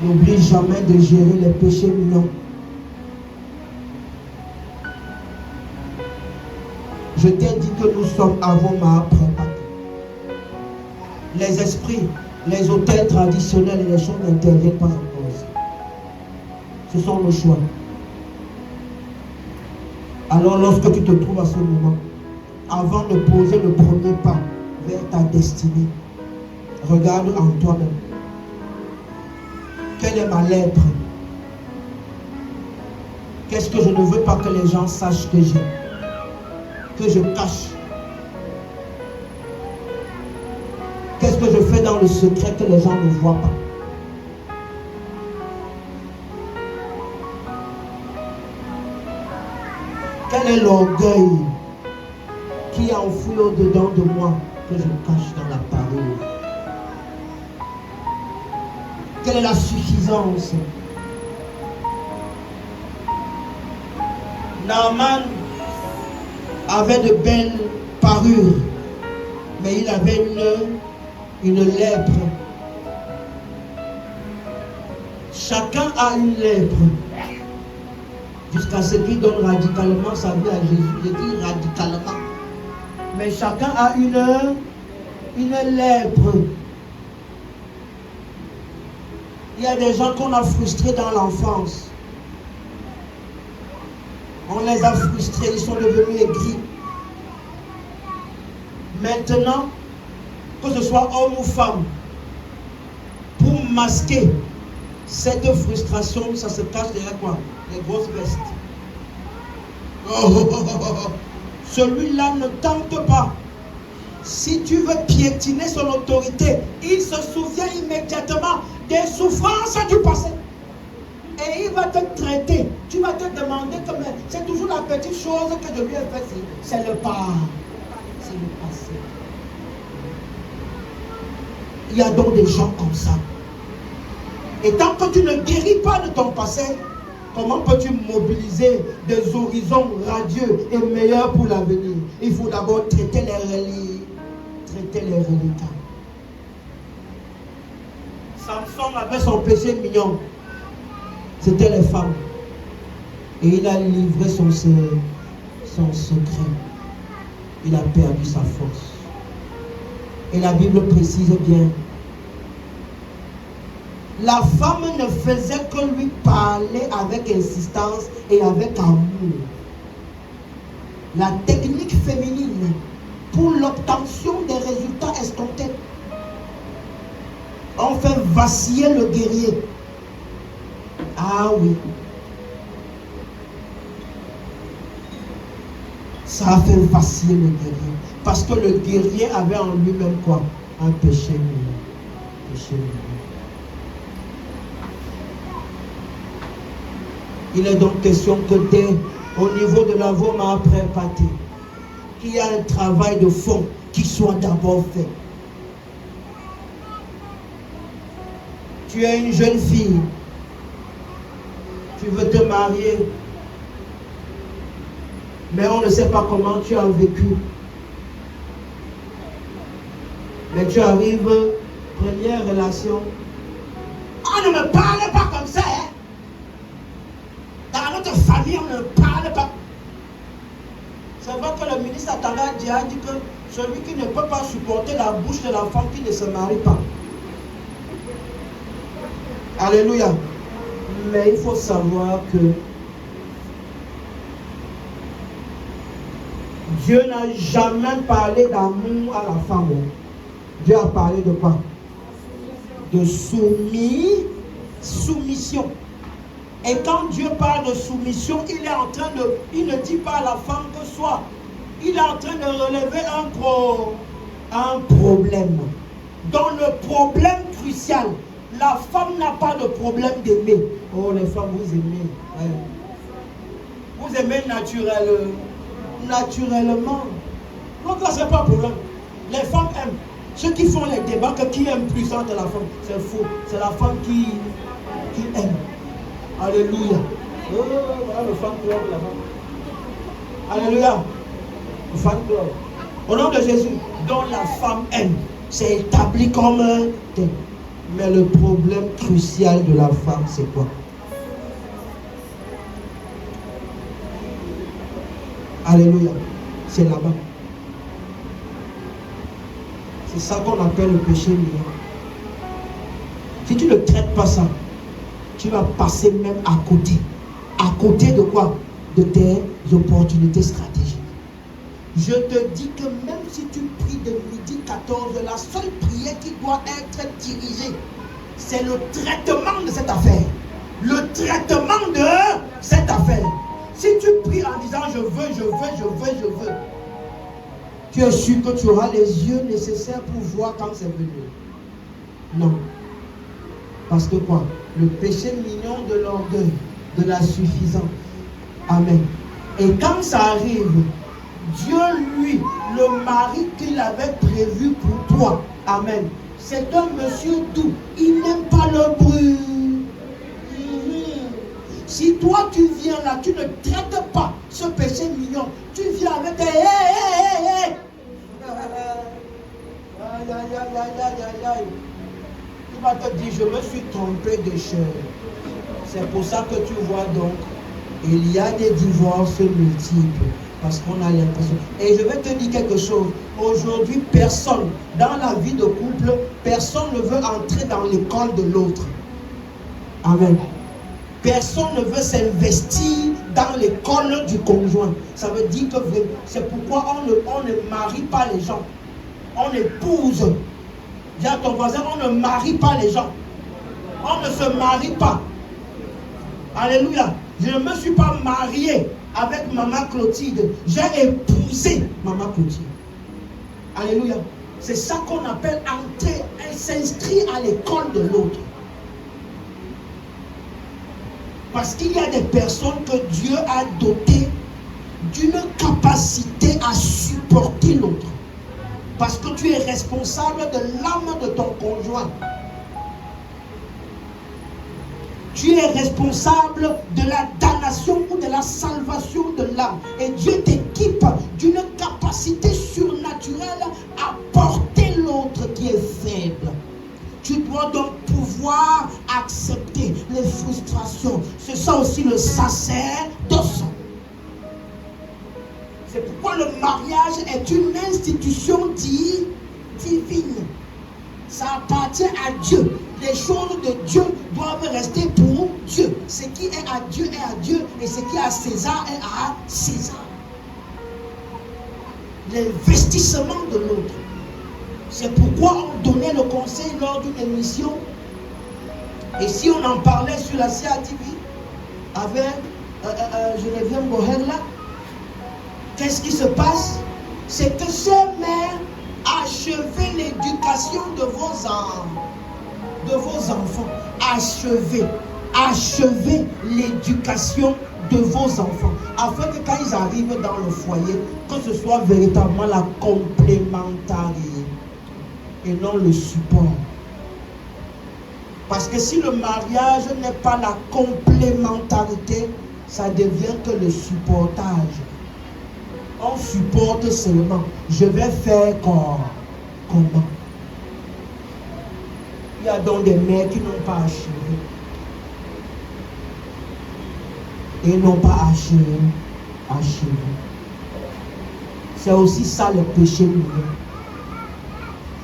n'oublie jamais de gérer les péchés mignons. Je t'ai dit que nous sommes avant ma préparée. Les esprits, les hôtels traditionnels et les choses n'interviennent pas encore ici. Ce sont nos choix. Alors lorsque tu te trouves à ce moment, avant de poser le premier pas vers ta destinée, regarde en toi-même. Quelle est ma lèpre? Qu'est-ce que je ne veux pas que les gens sachent que j'ai? Que je cache? Qu'est-ce que je fais dans le secret que les gens ne voient pas? Quel est l'orgueil qui est enfoui au-dedans de moi que je cache dans la parole? Quelle est la suffisance? Naaman avait de belles parures, mais il avait une lèpre. Chacun a une lèpre. Jusqu'à ce qu'il donne radicalement sa vie à Jésus. Je dis radicalement. Mais chacun a une lèpre. Il y a des gens qu'on a frustrés dans l'enfance. On les a frustrés, ils sont devenus aigris. Maintenant, que ce soit homme ou femme, pour masquer cette frustration, ça se cache derrière quoi? Les grosses vestes. Celui-là ne tente pas. Si tu veux piétiner son autorité, il se souvient immédiatement des souffrances du passé. Et il va te traiter. Tu vas te demander comme c'est toujours la petite chose que je lui ai fait. C'est le pas. C'est le passé. Il y a donc des gens comme ça. Et tant que tu ne guéris pas de ton passé, comment peux-tu mobiliser des horizons radieux et meilleurs pour l'avenir? Il faut d'abord traiter les reliquats. Samson avait son péché mignon. C'était les femmes. Et il a livré son secret. Il a perdu sa force. Et la Bible précise bien. La femme ne faisait que lui parler avec insistance et avec amour. La technique féminine pour l'obtention des résultats escomptés. On fait vaciller le guerrier. Ah oui. Ça a fait vaciller le guerrier. Parce que le guerrier avait en lui-même quoi? Un péché mignon. Péché mignon. Il est donc question que dès au niveau de la voie après pâté, qu'il y a un travail de fond qui soit d'abord fait. Tu es une jeune fille, tu veux te marier, mais on ne sait pas comment tu as vécu. Mais tu arrives, première relation, on ne me parle pas comme ça, hein? Dans notre famille, on ne parle pas. C'est vrai que le ministre Atanga a dit que celui qui ne peut pas supporter la bouche de la femme qui ne se marie pas. Alléluia. Mais il faut savoir que Dieu n'a jamais parlé d'amour à la femme. Dieu a parlé de quoi? De soumission. Et quand Dieu parle de soumission, il est en train de, il ne dit pas à la femme que soit, il est en train de relever un problème. Dans le problème crucial, la femme n'a pas de problème d'aimer. Oh, les femmes, vous aimez. Ouais. Vous aimez naturellement. Donc là, ce n'est pas un problème. Les femmes aiment. Ceux qui font les débats, que qui aime plus entre la femme, c'est faux. C'est la femme qui aime. Alléluia. Oh, voilà le fan club de la femme. Alléluia. Le fan club. Au nom de Jésus, dont la femme aime. C'est établi comme un thème. Mais le problème crucial de la femme, c'est quoi? Alléluia. C'est là-bas. C'est ça qu'on appelle le péché mignon. Si tu ne traites pas ça, tu vas passer même à côté. À côté de quoi? De tes opportunités stratégiques. Je te dis que même si tu pries de midi 14, la seule prière qui doit être dirigée, c'est le traitement de cette affaire. Le traitement de cette affaire. Si tu pries en disant je veux, tu es sûr que tu auras les yeux nécessaires pour voir quand c'est venu. Non. Parce que quoi? Le péché mignon de l'orgueil, de la suffisance. Amen. Et quand ça arrive, Dieu, lui, le mari qu'il avait prévu pour toi, amen, c'est un monsieur doux. Il n'aime pas le bruit. Si toi tu viens là, tu ne traites pas ce péché mignon, tu viens avec des hey. Aïe. Il va te dire, je me suis trompé de chair. C'est pour ça que tu vois donc, il y a des divorces multiples. Parce qu'on a l'impression. Et je vais te dire quelque chose. Aujourd'hui, personne, dans la vie de couple, personne ne veut entrer dans l'école de l'autre. Amen. Personne ne veut s'investir dans l'école du conjoint. Ça veut dire que c'est pourquoi on ne marie pas les gens. On épouse. Dis à ton voisin, on ne marie pas les gens. On ne se marie pas. Alléluia. Je ne me suis pas marié avec Maman Clotilde. J'ai épousé Maman Clotilde. Alléluia. C'est ça qu'on appelle entrer et s'inscrire à l'école de l'autre. Parce qu'il y a des personnes que Dieu a dotées d'une capacité à supporter l'autre. Parce que tu es responsable de l'âme de ton conjoint. Tu es responsable de la damnation ou de la salvation de l'âme. Et Dieu t'équipe d'une capacité surnaturelle à porter l'autre qui est faible. Tu dois donc pouvoir accepter les frustrations. C'est ça aussi le sacerdoce. C'est pourquoi le mariage est une institution divine. Ça appartient à Dieu. Les choses de Dieu doivent rester pour Dieu. Ce qui est à Dieu est à Dieu, et ce qui est à César est à César. L'investissement de l'autre. C'est pourquoi on donnait le conseil lors d'une émission. Et si on en parlait sur la CATV avec Geneviève Bohel là, qu'est-ce qui se passe? C'est que ces mères achevez l'éducation de vos enfants. Achevez l'éducation de vos enfants. Afin que quand ils arrivent dans le foyer, que ce soit véritablement la complémentarité et non le support. Parce que si le mariage n'est pas la complémentarité, ça devient que le supportage. On supporte seulement. Je vais faire comment? Il y a donc des mères qui n'ont pas achevé. Et n'ont pas achevé. C'est aussi ça le péché mignon.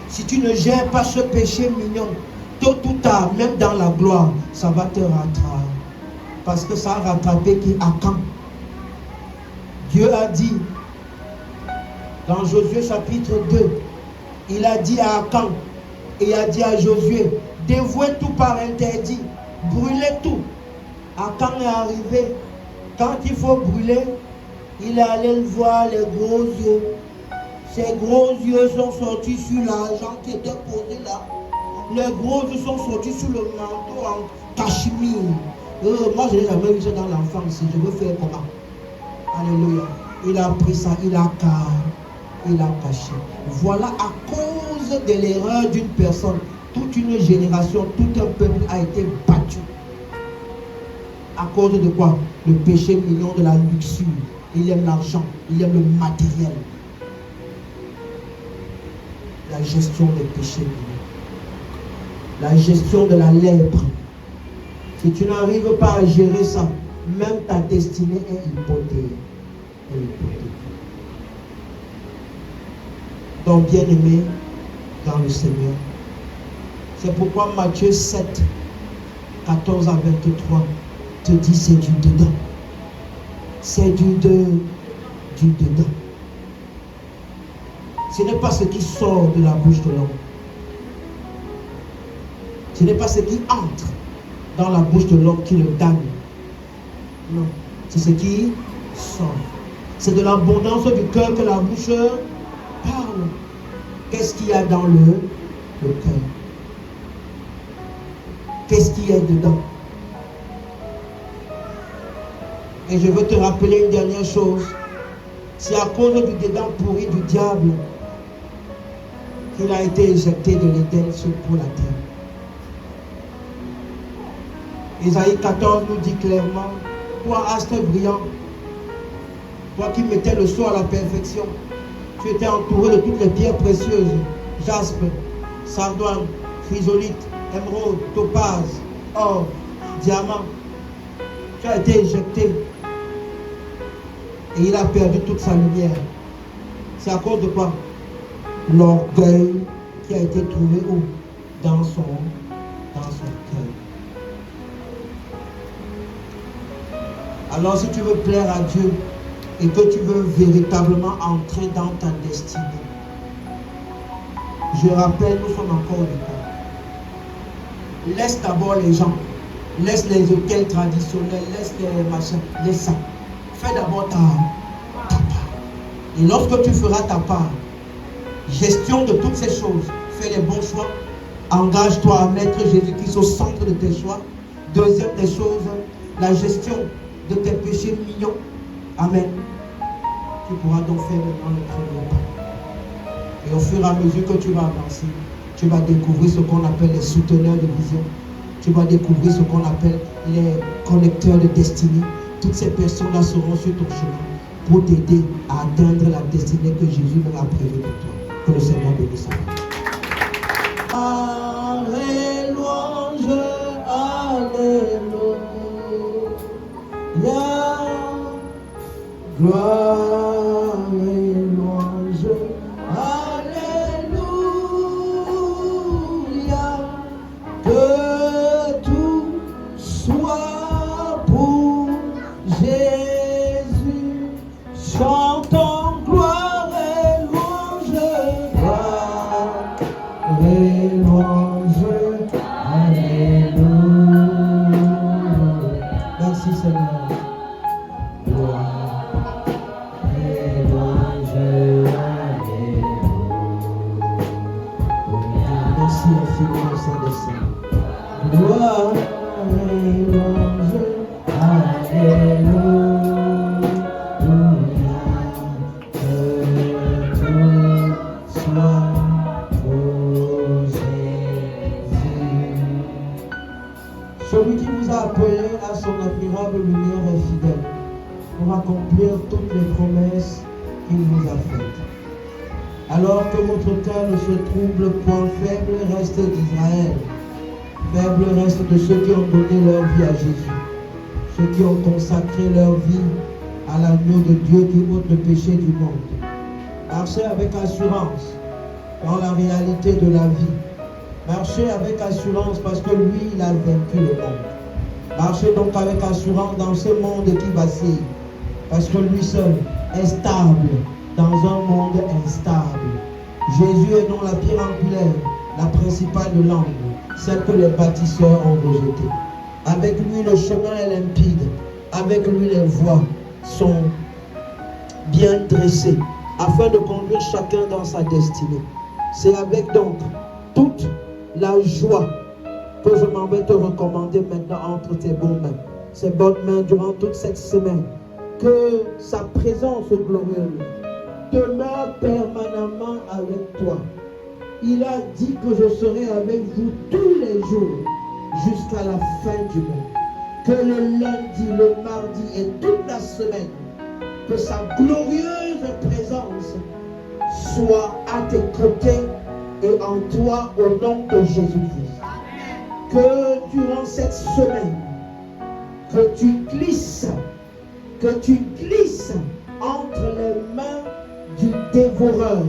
Si tu ne gères pas ce péché mignon, tôt ou tard, même dans la gloire, ça va te rattraper. Parce que ça a rattrapé qui Achan. Dieu a dit, dans Josué chapitre 2, il a dit à Achan, et il a dit à Josué, dévouez tout par interdit, brûlez tout. Achan est arrivé, quand il faut brûler, il est allé voir les gros yeux. Ses gros yeux sont sortis sur l'argent qui était posé là. Les gros yeux sont sortis sur le manteau en cachemire. Moi, je n'ai jamais vu ça dans l'enfance. Je veux faire comment? Alléluia. Il a pris ça, il a caché. Voilà, à cause de l'erreur d'une personne, toute une génération, tout un peuple a été battu. À cause de quoi? Le péché mignon de la luxure. Il aime l'argent, il aime le matériel. La gestion des péchés mignons. La gestion de la lèpre. Si tu n'arrives pas à gérer ça, même ta destinée est hypothéquée. Donc, bien-aimé dans le Seigneur, c'est pourquoi Matthieu 7, 14 à 23 te dit c'est du dedans. C'est du dedans. Ce n'est pas ce qui sort de la bouche de l'homme. Ce n'est pas ce qui entre dans la bouche de l'homme qui le damne. Non, c'est ce qui sort. C'est de l'abondance du cœur que la bouche parle. Qu'est-ce qu'il y a dans le cœur? Qu'est-ce qui est dedans? Et je veux te rappeler une dernière chose. C'est à cause du dedans pourri du diable qu'il a été éjecté de l'Éden pour la terre. Isaïe 14 nous dit clairement, toi astre brillant, toi qui mettais le sceau à la perfection, tu étais entouré de toutes les pierres précieuses, jaspe, sardoine, chrysolite, émeraude, topaze, or, diamant. Tu as été éjecté et il a perdu toute sa lumière. C'est à cause de quoi? L'orgueil qui a été trouvé où? Dans son cœur. Alors si tu veux plaire à Dieu et que tu veux véritablement entrer dans ta destinée, je rappelle, nous sommes encore au départ. Laisse d'abord les gens, laisse les hôtels traditionnels, laisse les machins, laisse ça. Fais d'abord ta part. Et lorsque tu feras ta part, gestion de toutes ces choses, fais les bons choix, engage-toi à mettre Jésus-Christ au centre de tes choix. Deuxième des choses, la gestion de tes péchés mignons. Amen. Tu pourras donc faire maintenant le premier pas. Et au fur et à mesure que tu vas avancer, tu vas découvrir ce qu'on appelle les souteneurs de vision. Tu vas découvrir ce qu'on appelle les connecteurs de destinée. Toutes ces personnes-là seront sur ton chemin pour t'aider à atteindre la destinée que Jésus a prévue pour toi. Que le Seigneur bénisse. Alléluia, alléluia. gloire et louange. Alléluia, que tout soit pour Jésus. Chantons gloire et louange, gloire et louange. Alléluia. Merci Seigneur. Gloire et louange. Alléluia. Merci infiniment Saint-Saint. Gloire et louange. Alléluia. Que tout soit pour Jésus. Celui qui vous a appelé à son admirable lumière est fidèle pour accomplir toutes les promesses qu'il vous a faites. Alors que votre cœur ne se trouble point, faible reste d'Israël, faible reste de ceux qui ont donné leur vie à Jésus, ceux qui ont consacré leur vie à l'agneau de Dieu qui ôte le péché du monde. Marchez avec assurance dans la réalité de la vie. Marchez avec assurance parce que lui, il a vaincu le monde. Marchez donc avec assurance dans ce monde qui vacille, parce que lui seul est stable dans un monde instable. Jésus est non la pierre angulaire, la principale de l'angle, celle que les bâtisseurs ont rejetée. Avec lui, le chemin est limpide. Avec lui, les voies sont bien dressées, afin de conduire chacun dans sa destinée. C'est avec donc toute la joie que je m'en vais te recommander maintenant entre tes bonnes mains. Ces bonnes mains durant toute cette semaine. Que sa présence glorieuse demeure permanemment avec toi. Il a dit que je serai avec vous tous les jours jusqu'à la fin du monde. Que le lundi, le mardi et toute la semaine, que sa glorieuse présence soit à tes côtés et en toi au nom de Jésus-Christ. Que durant cette semaine, que tu glisses entre les mains du dévoreur,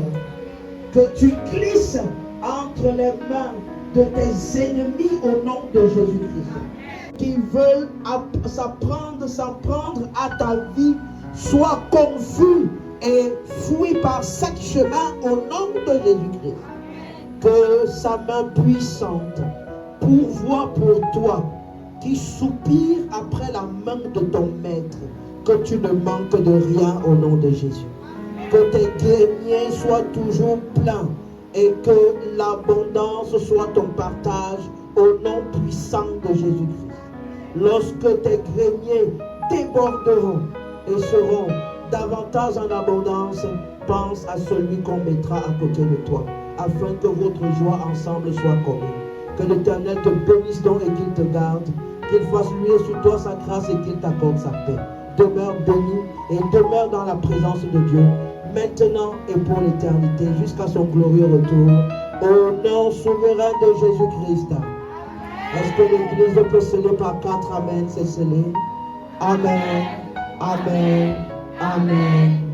que tu glisses entre les mains de tes ennemis au nom de Jésus-Christ, qui veulent s'en prendre à ta vie, soient confus et fuis par chaque chemin au nom de Jésus-Christ. Que sa main puissante pourvoie pour toi, qui soupire après la main de ton maître, que tu ne manques de rien au nom de Jésus. Que tes greniers soient toujours pleins et que l'abondance soit ton partage au nom puissant de Jésus-Christ. Lorsque tes greniers déborderont et seront davantage en abondance, pense à celui qu'on mettra à côté de toi, afin que votre joie ensemble soit commune. Que l'Éternel te bénisse donc et qu'il te garde, qu'il fasse luire sur toi sa grâce et qu'il t'accorde sa paix. Demeure béni et demeure dans la présence de Dieu, maintenant et pour l'éternité, jusqu'à son glorieux retour, au nom souverain de Jésus-Christ. Est-ce que l'Église peut sceller par 4 Amen? C'est scellé. Amen, Amen, Amen.